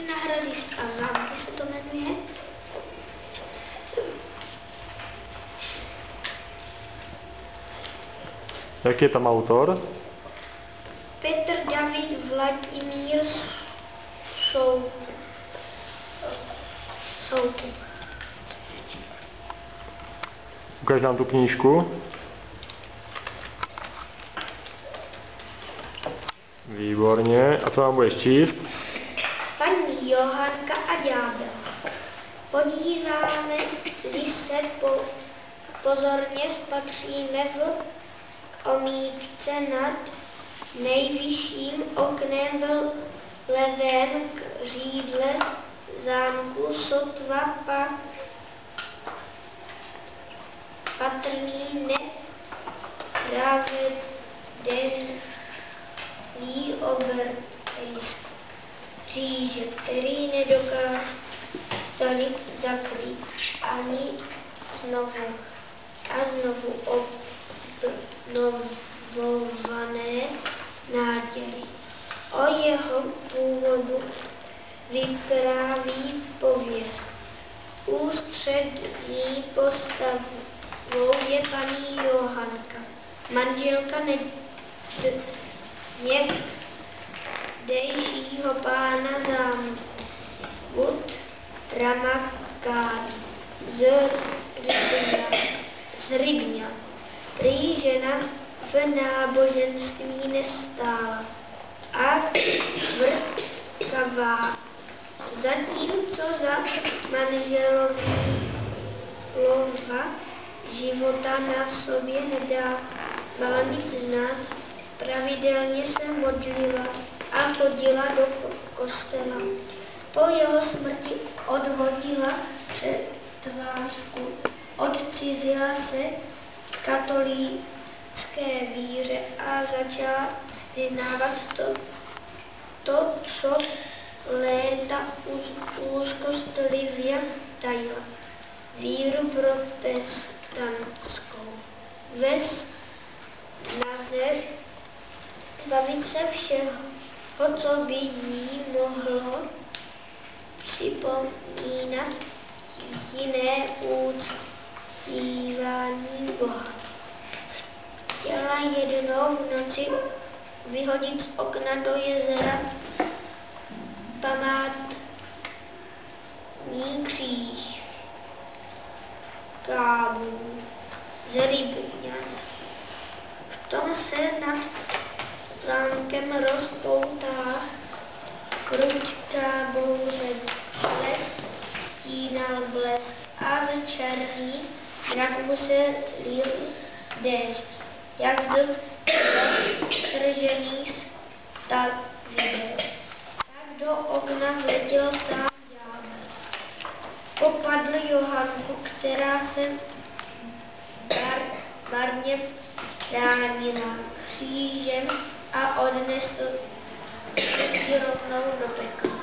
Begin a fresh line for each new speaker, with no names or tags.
Kříž na hrady a zámky se to jmenuje.
Jak je tam autor?
Petr David Vladimír Soukup.
Ukaž nám tu knížku. Výborně. A co nám budeš číst?
Paní Johanka a ďábel. Podíváme-li se pozorně, spatříme v omítce nad nejvyšším oknem v levém křídle zámku sotva patrný nepravedený obrys kříže, který nedokázali zakrýt ani znovu obnovované nátěry. O jeho původu vypráví pověst. Ústřední postavou je paní Johanka, manželka někdejšího pána zámku Ramakáry z Rybňa. Prý žena v náboženství nestála a vrtkavá, zatímco za manželova života na sobě nedávala nic znát, pravidelně se modlila a chodila do kostela. Po jeho smrti odhodila přetvářku, odcizila se katolické víře a začala vyznávat to, co léta úzkostlivě tajila, víru protestantskou. Ve snaze zbavit se všeho, co by jí mohlo připomínat jiné uctívání Boha, chtěla jednou v noci vyhodit z okna do jezera památný kříž kábů z Rybňa. V tom se nad zámkem rozpoutá prudká bouře, les stínal blesk a z černých mraků se lil déšť, jak z roztržených stavidel. Tak do okna vletěl sám ďábel. Popadl Johanku, která se marně bránila křížem a odnesl ji rovnou do pekla.